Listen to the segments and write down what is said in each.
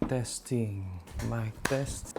Testing. Mic test.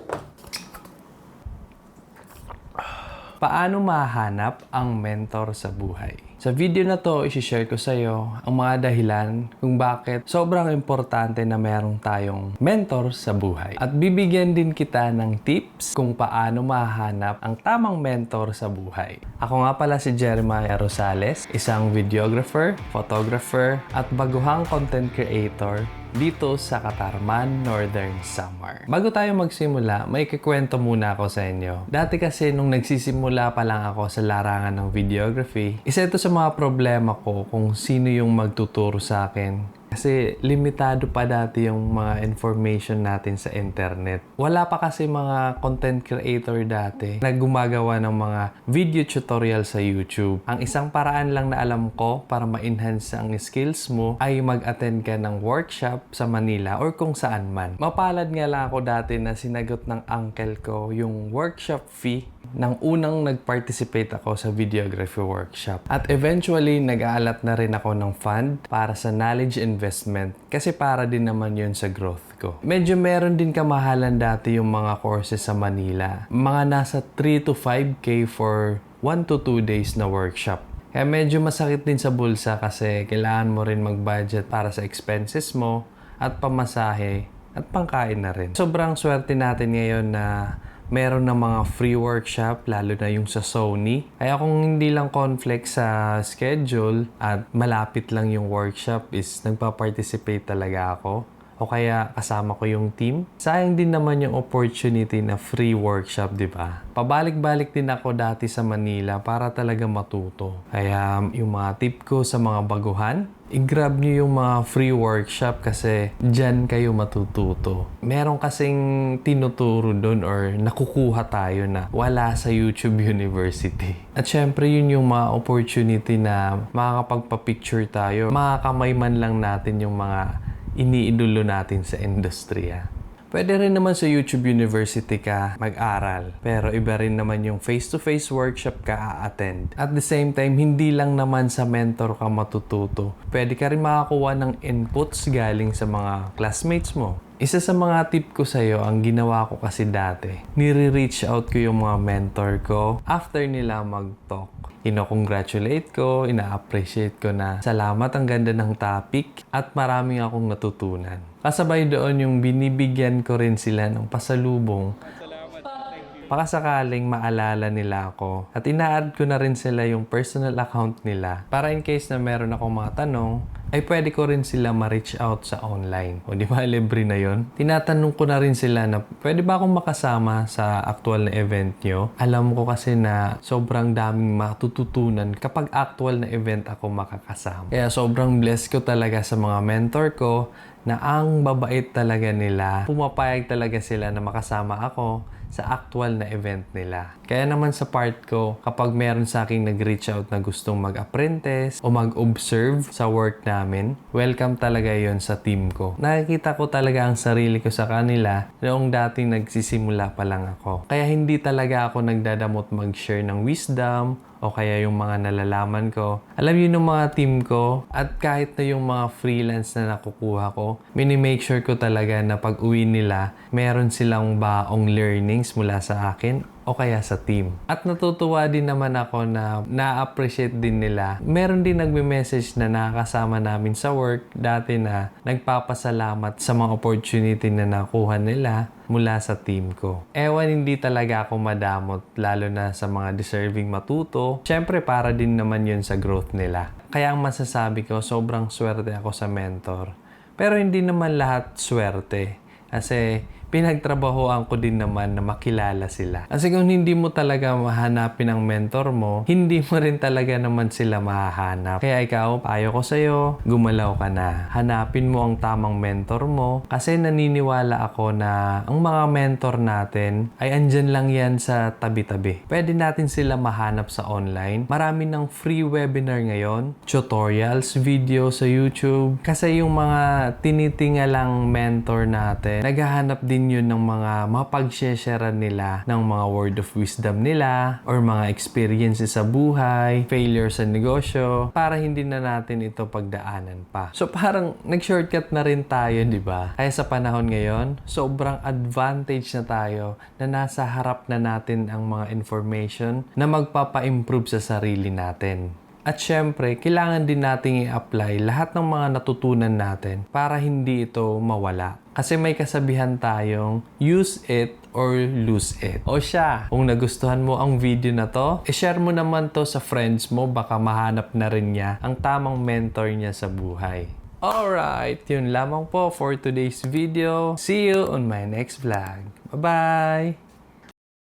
Paano mahanap ang mentor sa buhay? Sa video na to, isi-share ko sa iyo ang mga dahilan kung bakit sobrang importante na meron tayong mentor sa buhay. At bibigyan din kita ng tips kung paano mahanap ang tamang mentor sa buhay. Ako nga pala si Jeremiah Rosales, isang videographer, photographer, at baguhang content creator dito sa Katarman, Northern Samar. Bago tayo magsimula, may kikwento muna ako sa inyo. Dati kasi nung nagsisimula pa lang ako sa larangan ng videography, isa ito sa mga problema ko kung sino yung magtuturo sa akin. Kasi limitado pa dati yung mga information natin sa internet. Wala pa kasi mga content creator dati na gumagawa ng mga video tutorial sa YouTube. Ang isang paraan lang na alam ko para ma-enhance ang skills mo ay mag-attend ka ng workshop sa Manila or kung saan man. Mapalad nga lang ako dati na sinagot ng uncle ko yung workshop fee nang unang nag-participate ako sa videography workshop. At eventually, nag-aalat na rin ako ng fund para sa knowledge investment kasi para din naman yun sa growth ko. Medyo meron din kamahalan dati yung mga courses sa Manila. Mga nasa 3 to 5K for 1 to 2 days na workshop. Kaya medyo masakit din sa bulsa kasi kailangan mo rin mag-budget para sa expenses mo at pamasahe at pangkain na rin. Sobrang swerte natin ngayon na meron na mga free workshop, lalo na yung sa Sony. Kaya kung hindi lang conflict sa schedule at malapit lang yung workshop is nagpa-participate talaga ako. O kaya kasama ko yung team. Sayang din naman yung opportunity na free workshop, di ba? Pabalik-balik din ako dati sa Manila para talaga matuto. Kaya yung mga tip ko sa mga baguhan, i-grab nyo yung mga free workshop kasi dyan kayo matututo. Meron kasing tinuturo doon or nakukuha tayo na wala sa YouTube University. At syempre yun yung mga opportunity na makakapagpa-picture tayo. Makakamay man lang natin yung mga iniidolo natin sa industriya. Pwede rin naman sa YouTube University ka mag-aral. Pero iba rin naman yung face-to-face workshop ka a-attend. At the same time, hindi lang naman sa mentor ka matututo. Pwede ka rin makakuha ng inputs galing sa mga classmates mo. Isa sa mga tip ko sa'yo, ang ginawa ko kasi dati, nire-reach out ko yung mga mentor ko after nila mag-talk. Ino-congratulate ko, ina-appreciate ko na salamat, ang ganda ng topic at maraming akong natutunan. Kasabay doon yung binibigyan ko rin sila ng pasalubong pakasakaling maalala nila ako. At ina-add ko na rin sila yung personal account nila para in case na meron akong mga tanong, ay pwede ko rin sila ma-reach out sa online. O di ba, libre na yon? Tinatanong ko na rin sila na pwede ba akong makasama sa actual na event nyo? Alam ko kasi na sobrang daming matututunan kapag actual na event ako makakasama. Kaya sobrang blessed ko talaga sa mga mentor ko na ang babait talaga nila. Pumapayag talaga sila na makasama ako sa actual na event nila. Kaya naman sa part ko, kapag meron sa akin nag-reach out na gustong mag-apprentice o mag-observe sa work namin, welcome talaga yon sa team ko. Nakikita ko talaga ang sarili ko sa kanila noong dating nagsisimula pa lang ako. Kaya hindi talaga ako nagdadamot mag-share ng wisdom o kaya yung mga nalalaman ko. Alam yun ng mga team ko at kahit na yung mga freelance na nakukuha ko, mini-make sure ko talaga na pag uwi nila, meron silang baong learnings mula sa akin o kaya sa team. At natutuwa din naman ako na na-appreciate din nila. Meron din nagme-message na nakakasama namin sa work dati na nagpapasalamat sa mga opportunity na nakuha nila mula sa team ko. Ewan, hindi talaga ako madamot lalo na sa mga deserving matuto. Siyempre para din naman yun sa growth nila. Kaya ang masasabi ko, sobrang swerte ako sa mentor. Pero hindi naman lahat swerte. Kasi pinagtrabahoan ko din naman na makilala sila. Kasi kung hindi mo talaga mahanapin ang mentor mo, hindi mo rin talaga naman sila mahahanap. Kaya ikaw, payo ko sa'yo, gumalaw ka na. Hanapin mo ang tamang mentor mo kasi naniniwala ako na ang mga mentor natin ay andyan lang yan sa tabi-tabi. Pwede natin sila mahanap sa online. Marami ng free webinar ngayon, tutorials, video sa YouTube. Kasi yung mga tinitingalang mentor natin, naghahanap din din yun ng mga mapag-share nila ng mga word of wisdom nila or mga experiences sa buhay, failure sa negosyo, para hindi na natin ito pagdaanan pa. So parang nag-shortcut na rin tayo, di ba? Kaya sa panahon ngayon, sobrang advantage na tayo na nasa harap na natin ang mga information na magpapa-improve sa sarili natin. At syempre, kailangan din nating i-apply lahat ng mga natutunan natin para hindi ito mawala. Kasi may kasabihan tayong use it or lose it. O siya, kung nagustuhan mo ang video na to, i-share mo naman to sa friends mo, baka mahanap na rin niya ang tamang mentor niya sa buhay. Alright, yun lamang po for today's video. See you on my next vlog. Bye-bye!